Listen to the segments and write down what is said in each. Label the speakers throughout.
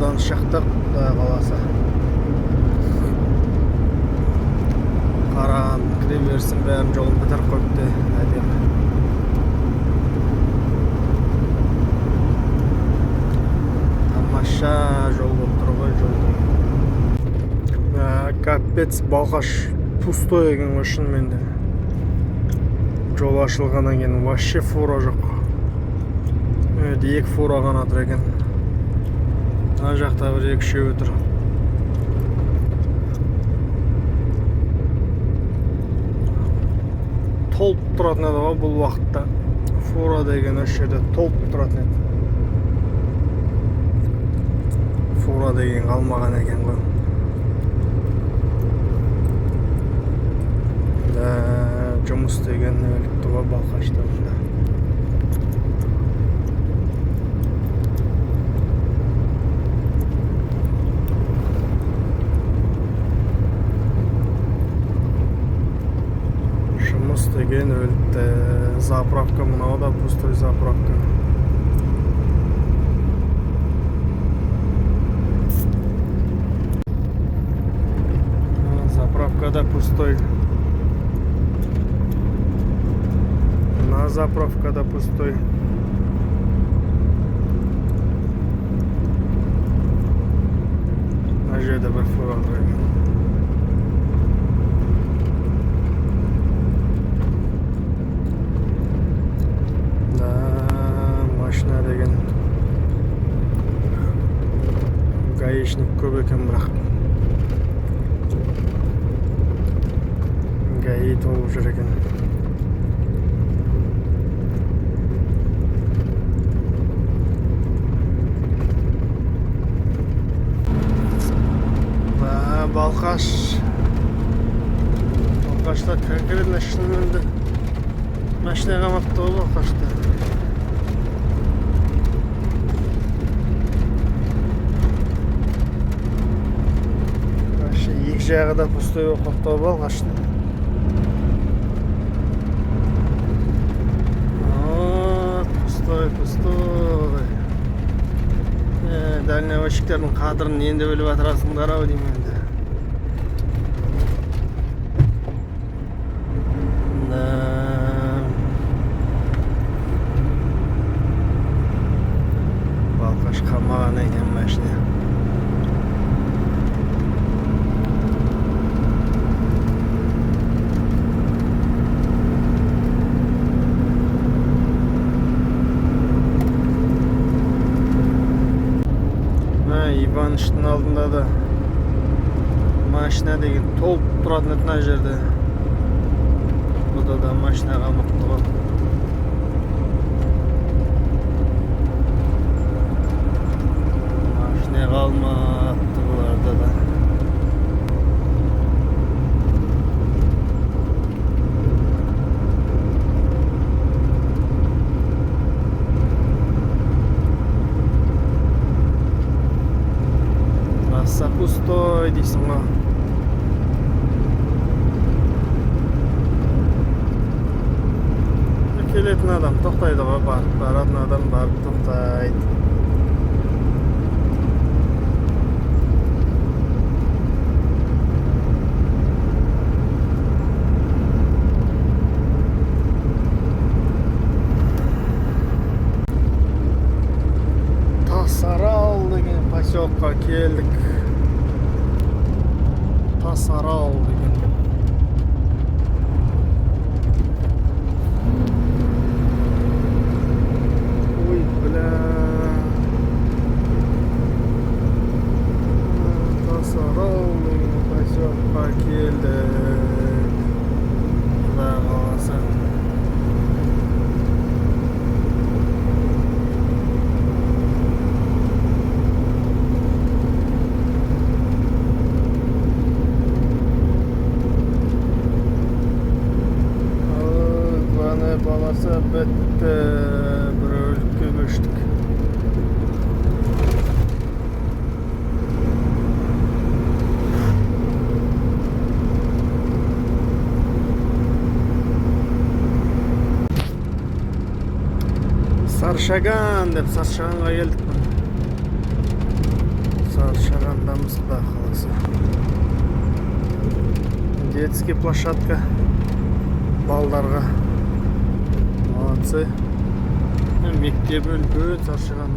Speaker 1: фурадан шықтық, құдай қаласа. Қараған кіре берсін, бәрін жолын бітіріп қойыпты, әдемі. Тамаша жол болып тұр ғой, жол. Капец, Балқаш пустой екен ғой шынымен де. Жол ашылғаннан кейін вообще фура жоқ. Екі фура ғана тұр екен. Ана жақта бір екі-үшеуі тұр. Толып тұратын еді ғой бұл уақытта. Фура деген осы жерде толып тұратын еді. Фура деген қалмаған екен ғой. Жұмыс деген өлікті ғой Балқашта мұнда. Жұмыс деген өлікті. Заправка мынау да пустой заправка. Заправка да пустой. На заправка да пустой. На жерде бір фура тұр екен. Машина деген гаишник көп екен, бірақ гаи толып жүр екен. Балқашта конкретно шынымен де машина қамапты ғой Балқашта. Екі жағы да пустой болып қалыпты ғой Балқашта. Пустой. Дальневочниктердің қадырын енді біліп атырасыңдар-ау деймін енді. Балқаш қалмаған екен машина. Иваныштың алдында да машина деген толып тұратын еді мына жерде. Бұда да машина қамапты ғой. Машина қалмапты бұларда да. Пустой дейсің ғой. Келетін адам тоқтайды ғой, баратын адам барып тоқтайды. Тасарал деген поселкқа келдік. Тасарал деген. Ой, бля. Тасарал деген поселкқа келдік. Құдай қаласа. Баласа бітті, бір өлікке көштік. Саршаган деп Саршаганға келдік. шаршағандамыз құда қаласа. Детский площадка балдарға. Молодцы. Мектеп үлкен шаршаған.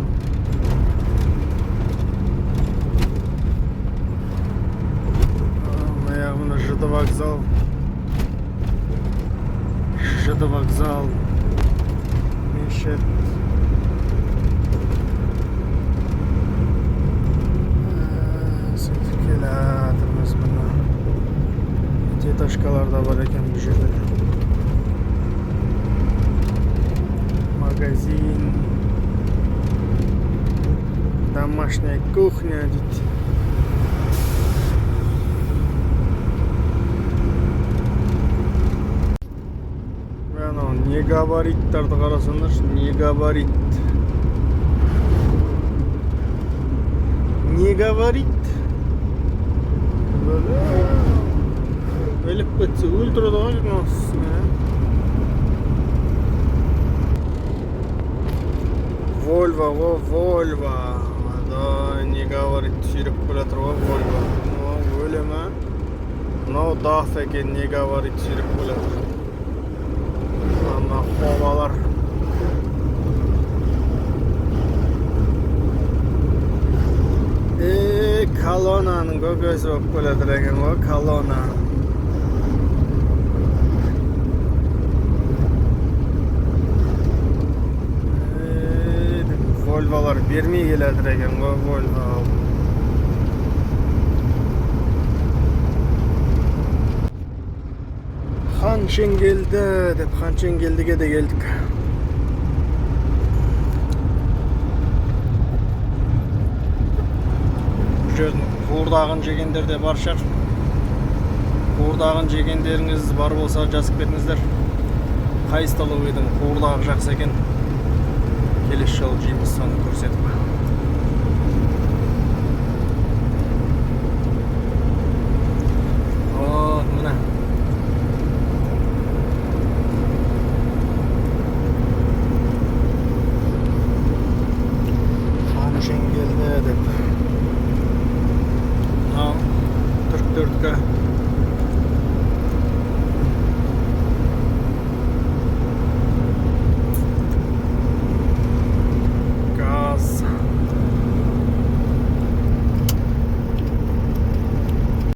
Speaker 1: Мына ЖД вокзал. ЖД вокзал. Мешет. Сөйтіп келатырмыз мына. Деташкалар да бар екен бұл жерде. Магазин. Домашняя кухня дейді. Не габариттарды қарасаңдаршы, не габарит. Не габарит. Өліп кетсе өлтіреді ғой журналистсің. Вольво ғой, Вольво. Не габарит сүйреп келатыр ғой Вольво. Өле ма? Мынау даф екен, не габарит сүйреп келатыр. Қобалар. Колонаның көкесі болып келеді екен ғой, колона. Вольвалар бермей келеді екен ғой, Вольво. Ханшен келді деп Ханшен келдіге де келдік. Бұл жердің қуырдағын жегендер де бар шығар. Қуырдағын жегендеріңіз бар болса жазып беріңіздер. Қай столовыйдың қуырдағы жақсы екен. Келесі жолы жейміз, соны көрсетіп. Вот, мына